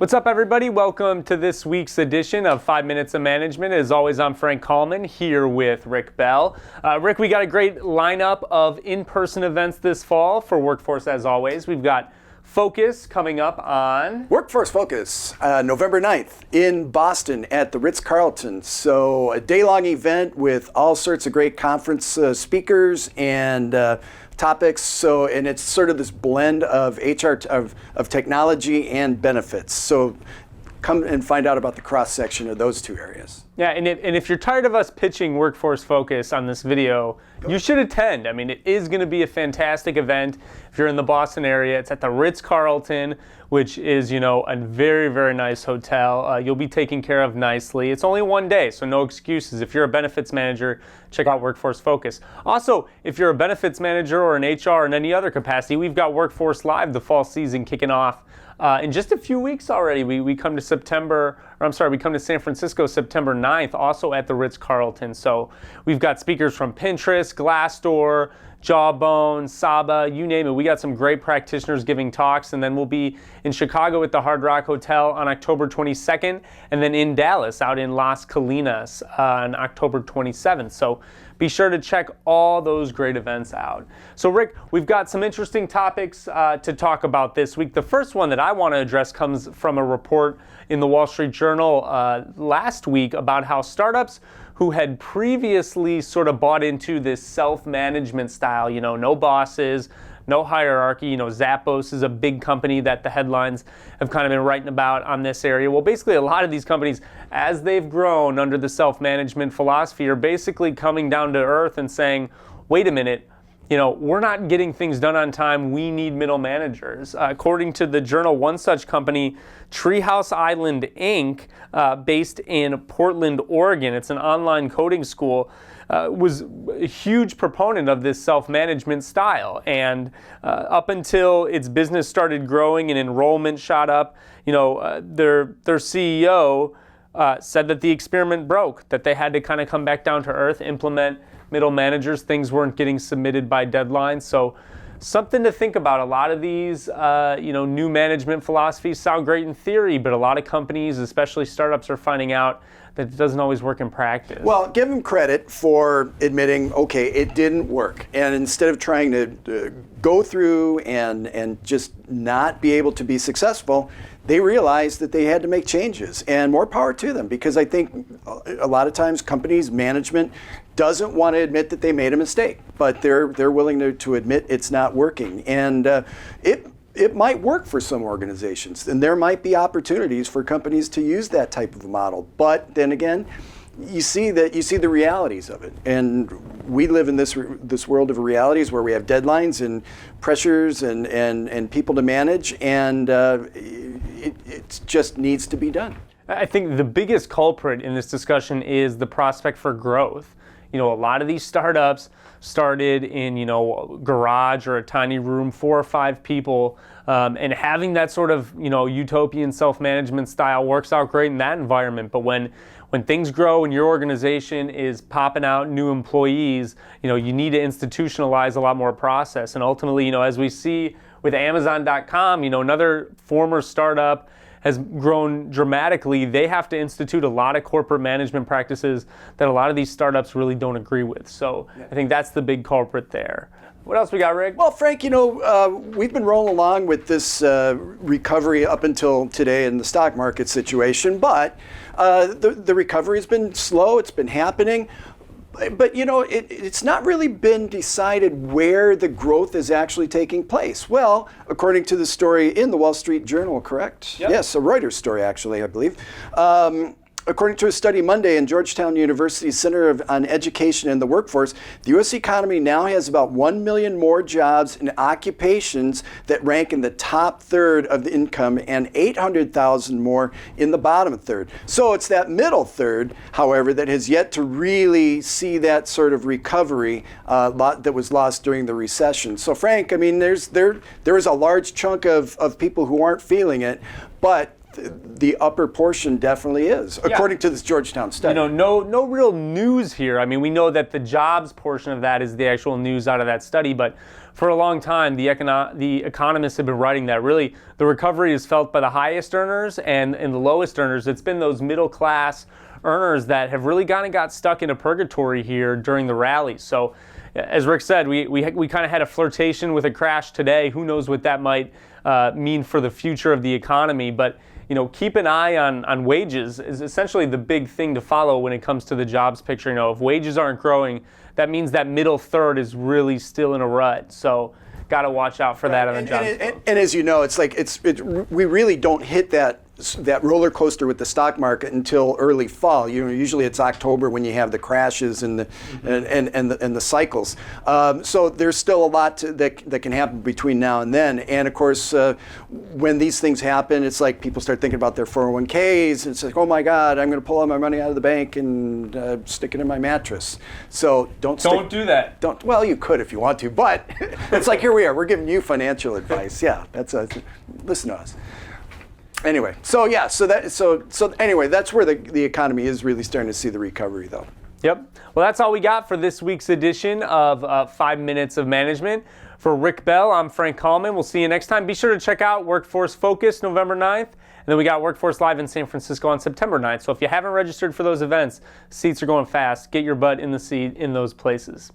What's up, everybody? Welcome to this week's edition of 5 Minutes of Management. As always, I'm Frank Kalman here with Rick Bell. Rick, we got a great lineup of in-person events this fall for Workforce as always. We've got Focus coming up on... Workforce Focus, November 9th in Boston at the Ritz-Carlton. So a day-long event with all sorts of great conference speakers and topics. So, and it's sort of this blend of HR, of technology and benefits. So come and find out about the cross-section of those two areas. Yeah, and if you're tired of us pitching Workforce Focus on this video, you should attend. I mean, it is going to be a fantastic event. If you're in the Boston area, it's at the Ritz-Carlton, which is, you know, a very, very nice hotel. You'll be taken care of nicely. It's only one day, so no excuses. If you're a benefits manager, check out Workforce Focus. Also, if you're a benefits manager or an HR or in any other capacity, we've got Workforce Live, the fall season kicking off in just a few weeks already. We come to we come to San Francisco September 9th, also at the Ritz-Carlton. So we've got speakers from Pinterest, Glassdoor, Jawbone, Saba, you name it. We got some great practitioners giving talks, and then we'll be in Chicago at the Hard Rock Hotel on October 22nd, and then in Dallas out in Las Colinas on October 27th. So be sure to check all those great events out. So Rick, we've got some interesting topics to talk about this week. The first one that I want to address comes from a report in the Wall Street Journal last week about how startups who had previously sort of bought into this self-management style, you know, no bosses, no hierarchy. You know, Zappos is a big company that the headlines have kind of been writing about on this area. Well, basically a lot of these companies, as they've grown under the self-management philosophy, are basically coming down to earth and saying, wait a minute, you know, we're not getting things done on time. We need middle managers. According to the journal, one such company, Treehouse Island Inc., based in Portland, Oregon, it's an online coding school, was a huge proponent of this self-management style. And up until its business started growing and enrollment shot up, you know, their CEO said that the experiment broke, that they had to kind of come back down to earth, implement middle managers. Things weren't getting submitted by deadlines. So something to think about. A lot of these new management philosophies sound great in theory, but a lot of companies, especially startups, are finding out that it doesn't always work in practice. Well, give them credit for admitting, okay, it didn't work. And instead of trying to go through and just not be able to be successful, they realized that they had to make changes, and more power to them, because I think a lot of times companies, management doesn't want to admit that they made a mistake, but they're willing to admit it's not working. And it might work for some organizations, and there might be opportunities for companies to use that type of a model. But then again, you see the realities of it, and we live in this world of realities where we have deadlines and pressures and people to manage, and it just needs to be done. I think the biggest culprit in this discussion is the prospect for growth. You know, a lot of these startups started in, you know, a garage or a tiny room, 4 or 5 people, and having that sort of, you know, utopian self-management style works out great in that environment. But when things grow and your organization is popping out new employees, you know, you need to institutionalize a lot more process. And ultimately, you know, as we see with Amazon.com, you know, another former startup has grown dramatically. They have to institute a lot of corporate management practices that a lot of these startups really don't agree with. So I think that's the big culprit there. What else we got, Rick? Well, Frank, you know, we've been rolling along with this recovery up until today in the stock market situation, but the recovery has been slow. It's been happening. But, you know, it's not really been decided where the growth is actually taking place. Well, according to the story in the Wall Street Journal, correct? Yep. Yes, a Reuters story, actually, I believe. According to a study Monday in Georgetown University's Center on Education and the Workforce, the U.S. economy now has about 1 million more jobs in occupations that rank in the top third of the income and 800,000 more in the bottom third. So it's that middle third, however, that has yet to really see that sort of recovery that was lost during the recession. So Frank, I mean, there is a large chunk of people who aren't feeling it, but the upper portion definitely is, according to this Georgetown study. No real news here. I mean, we know that the jobs portion of that is the actual news out of that study, but for a long time, the economists have been writing that really the recovery is felt by the highest earners and the lowest earners. It's been those middle class earners that have really kind of got stuck in a purgatory here during the rally. So as Rick said, we kind of had a flirtation with a crash today. Who knows what that might mean for the future of the economy, but keep an eye on wages is essentially the big thing to follow when it comes to the jobs picture. If wages aren't growing, that means that middle third is really still in a rut. So got to watch out for that on the jobs. And as you know, it's like we really don't hit that roller coaster with the stock market until early fall. Usually it's October when you have the crashes and the cycles. So there's still a lot that can happen between now and then. And of course, when these things happen, it's like people start thinking about their 401ks. It's like, oh my God, I'm going to pull all my money out of the bank and stick it in my mattress. So don't do that. Well, you could if you want to, but it's like here we are. We're giving you financial advice. Yeah, listen to us. Anyway, so anyway, that's where the economy is really starting to see the recovery, though. Yep. Well, that's all we got for this week's edition of 5 Minutes of Management. For Rick Bell, I'm Frank Kalman. We'll see you next time. Be sure to check out Workforce Focus November 9th. And then we got Workforce Live in San Francisco on September 9th. So if you haven't registered for those events, seats are going fast. Get your butt in the seat in those places.